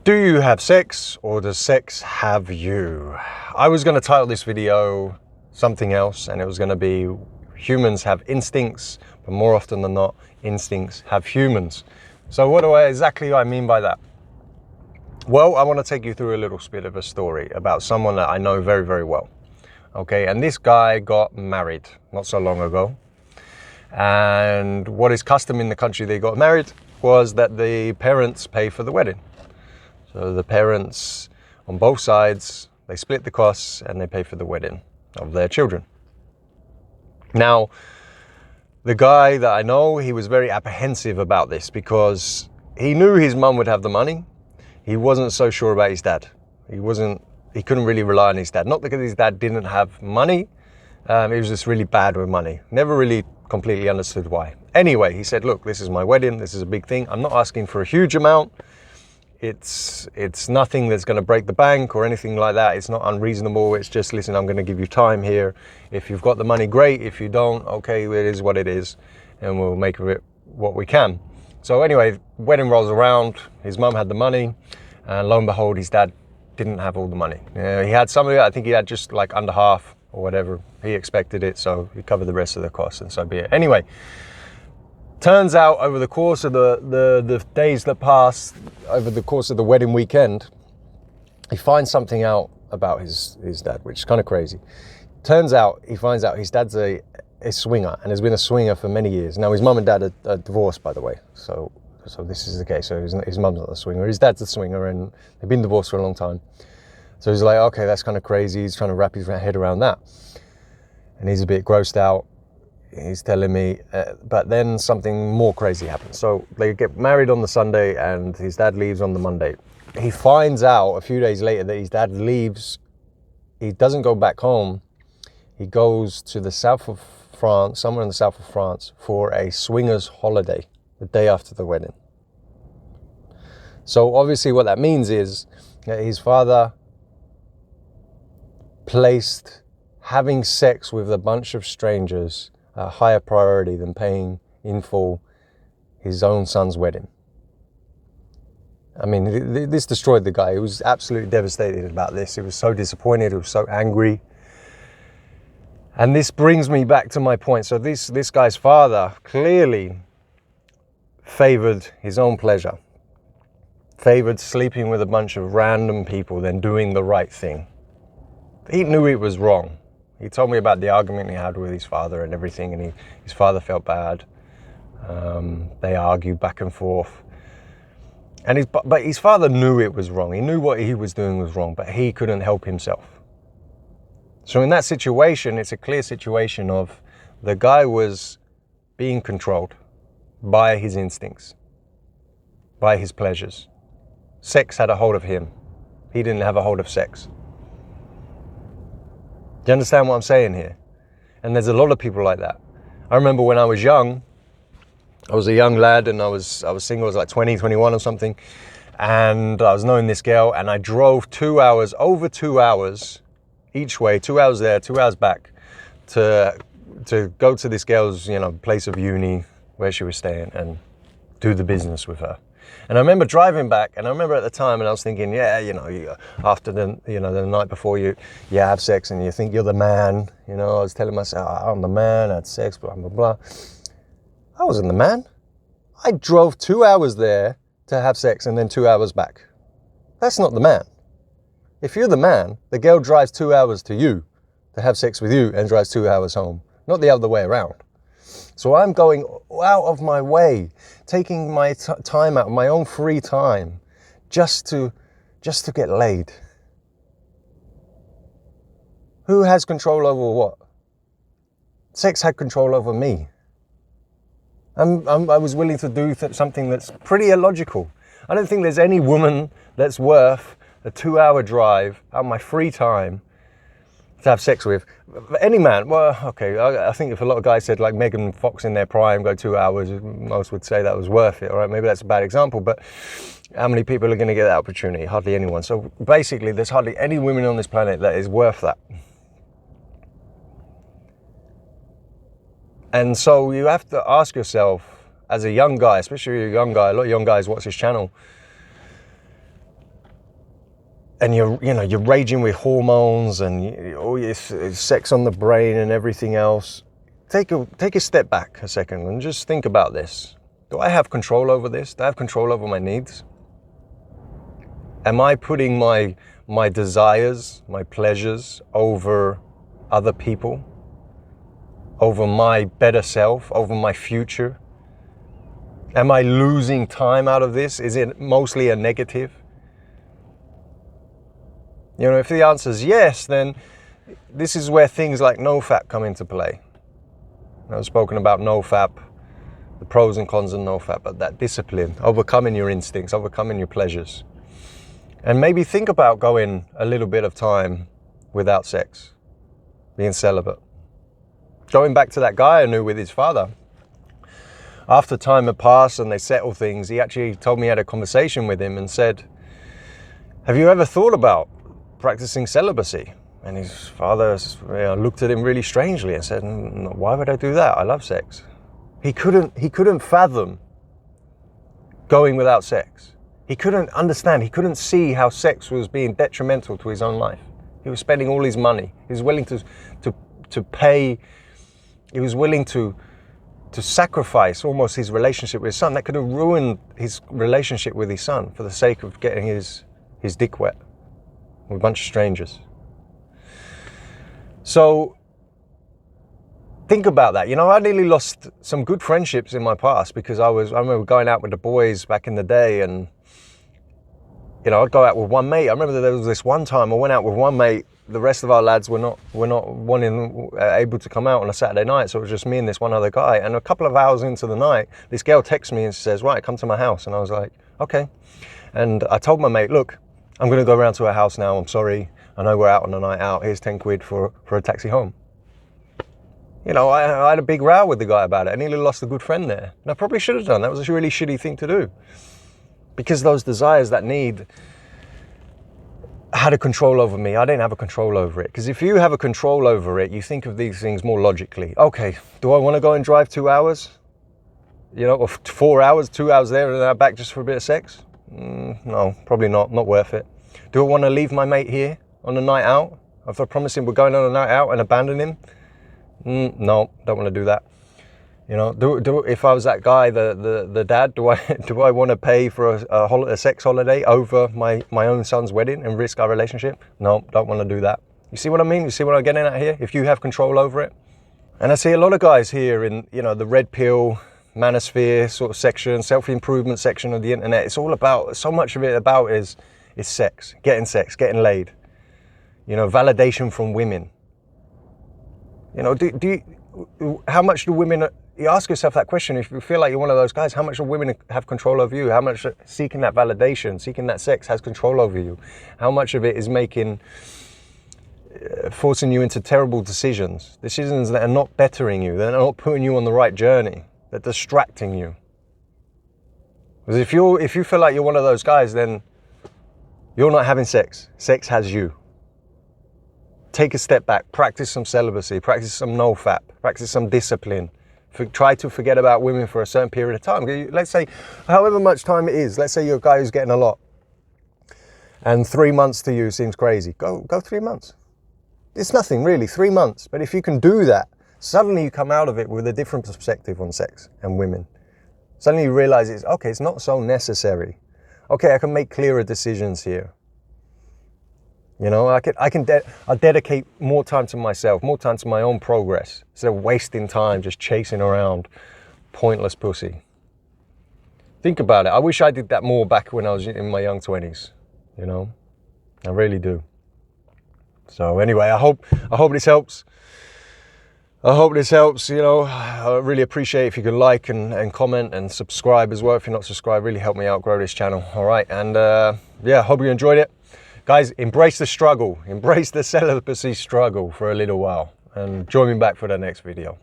Do you have sex, or does sex have you? I was going to title this video something else, and it was going to be humans have instincts, but more often than not, instincts have humans. So what do I mean by that? Well, I want to take you through a little bit of a story about someone that I know very, very well. Okay, and this guy got married not so long ago. And what is custom in the country they got married was that the parents pay for the wedding. So the parents on both sides, they split the costs and they pay for the wedding of their children. Now, the guy that I know, he was very apprehensive about this because he knew his mum would have the money. He wasn't so sure about his dad. He couldn't really rely on his dad. Not because his dad didn't have money. He was just really bad with money. Never really completely understood why. Anyway, he said, look, this is my wedding. This is a big thing. I'm not asking for a huge amount. It's nothing that's going to break the bank or anything like that. It's not unreasonable. It's just, listen, I'm going to give you time here. If you've got the money, great. If you don't, okay, it is what it is. And we'll make of it what we can. So anyway, wedding rolls around. His mum had the money. And lo and behold, his dad didn't have all the money. He had some of it. I think he had just like under half or whatever. He expected it. So he covered the rest of the costs, and so be it. Anyway. Turns out over the course of the days that pass, over the course of the wedding weekend, he finds something out about his dad, which is kind of crazy. Turns out he finds out his dad's a swinger and has been a swinger for many years. Now his mum and dad are divorced, by the way. So this is the case. So his mum's not a swinger. His dad's a swinger and they've been divorced for a long time. So he's like, okay, that's kind of crazy. He's trying to wrap his head around that. And he's a bit grossed out. He's telling me, but then something more crazy happens. So they get married on the Sunday and his dad leaves on the Monday. He finds out a few days later that his dad leaves. He doesn't go back home. He goes to the south of France, somewhere in the south of France, for a swingers holiday the day after the wedding. So obviously what that means is that his father placed having sex with a bunch of strangers a higher priority than paying in full his own son's wedding. I mean, this destroyed the guy. He was absolutely devastated about this. He was so disappointed. He was so angry. And this brings me back to my point. So this guy's father clearly favored his own pleasure, favored sleeping with a bunch of random people than doing the right thing. He knew it was wrong. He told me about the argument he had with his father and everything, and his father felt bad. They argued back and forth. But his father knew it was wrong. He knew what he was doing was wrong, but he couldn't help himself. So in that situation, it's a clear situation of the guy was being controlled by his instincts, by his pleasures. Sex had a hold of him. He didn't have a hold of sex. Do you understand what I'm saying here? And there's a lot of people like that. I remember when I was young, I was a young lad and I was single. I was like 20, 21 or something. And I was knowing this girl and I drove over 2 hours each way, 2 hours there, 2 hours back to go to this girl's, place of uni where she was staying and do the business with her. And I remember driving back, and I remember at the time, and I was thinking, after the night before you have sex and you think you're the man, I was telling myself, I'm the man, I had sex, blah, blah, blah. I wasn't the man. I drove 2 hours there to have sex and then 2 hours back. That's not the man. If you're the man, the girl drives 2 hours to you to have sex with you and drives 2 hours home, not the other way around. So I'm going out of my way, taking my time out, my own free time, just to get laid. Who has control over what? Sex had control over me. I was willing to do something that's pretty illogical. I don't think there's any woman that's worth a 2 hour drive out of my free time to have sex with. Any man, well, okay, I think if a lot of guys said like Megan Fox in their prime, go 2 hours, most would say that was worth it, all right? Maybe that's a bad example, but how many people are going to get that opportunity? Hardly anyone. So basically, there's hardly any women on this planet that is worth that. And so you have to ask yourself, as a young guy, especially a young guy, a lot of young guys watch this channel, and you're raging with hormones and all your sex on the brain and everything else, take a step back a second and just think about this. Do I have control over this? Do I have control over my needs? Am I putting my desires, my pleasures over other people, over my better self, over my future? Am I losing time out of this? Is it mostly a negative? You know, if the answer is yes, then this is where things like NoFap come into play. I've spoken about NoFap, the pros and cons of NoFap, but that discipline, overcoming your instincts, overcoming your pleasures. And maybe think about going a little bit of time without sex, being celibate. Going back to that guy I knew with his father, after time had passed and they settled things, he actually told me he had a conversation with him and said, have you ever thought about practicing celibacy? And his father looked at him really strangely and said, why would I do that? I love sex. He couldn't fathom going without sex. He couldn't understand, he couldn't see how sex was being detrimental to his own life. He was spending all his money. He was willing to pay, he was willing to sacrifice almost his relationship with his son. That could have ruined his relationship with his son for the sake of getting his dick wet with a bunch of strangers. So think about that. You know, I nearly lost some good friendships in my past because I remember going out with the boys back in the day, and you know, I'd go out with one mate. I remember there was this one time I went out with one mate. The rest of our lads were not able to come out on a Saturday night, so it was just me and this one other guy. And a couple of hours into the night, this girl texts me and says, right, come to my house. And I was like, okay. And I told my mate, look, I'm going to go around to her house now. I'm sorry. I know we're out on a night out. Here's 10 quid for a taxi home. You know, I had a big row with the guy about it. I nearly lost a good friend there. And I probably should have done. That was a really shitty thing to do. Because those desires, that need, had a control over me. I didn't have a control over it. Because if you have a control over it, you think of these things more logically. Okay, do I want to go and drive 2 hours? You know, or 4 hours, 2 hours there and then back just for a bit of sex? No, probably not worth it. Do I want to leave my mate here on a night out? After I promise him we're going on a night out and abandon him? No, don't want to do that. You know, if I was that guy, the dad, do I want to pay for a sex holiday over my own son's wedding and risk our relationship? No, don't want to do that. You see what I mean? You see what I'm getting at here? If you have control over it. And I see a lot of guys here in, you know, the red pill, manosphere sort of section, self-improvement section of the internet. It's all about, so much of it about is sex, getting laid. You know, validation from women. You know, how much do women, you ask yourself that question, if you feel like you're one of those guys, how much do women have control over you? How much seeking that validation, seeking that sex has control over you? How much of it is forcing you into terrible decisions that are not bettering you, they're not putting you on the right journey, they're distracting you? Because if you feel like you're one of those guys, then you're not having sex. Sex has you. Take a step back, practice some celibacy, practice some NoFap, practice some discipline. Try to forget about women for a certain period of time. Let's say, however much time it is, let's say you're a guy who's getting a lot and 3 months to you seems crazy. Go 3 months. It's nothing really, 3 months. But if you can do that, suddenly you come out of it with a different perspective on sex and women. Suddenly you realize it's not so necessary. Okay, I can make clearer decisions here. You know, I dedicate more time to myself, more time to my own progress, instead of wasting time just chasing around pointless pussy. Think about it. I wish I did that more back when I was in my young 20s, you know, I really do. So anyway, I hope this helps. I hope this helps, you know. I really appreciate it if you could like and comment and subscribe as well. If you're not subscribed, really help me out grow this channel. All right, and yeah, hope you enjoyed it. Guys, embrace the struggle, embrace the celibacy struggle for a little while, and join me back for the next video.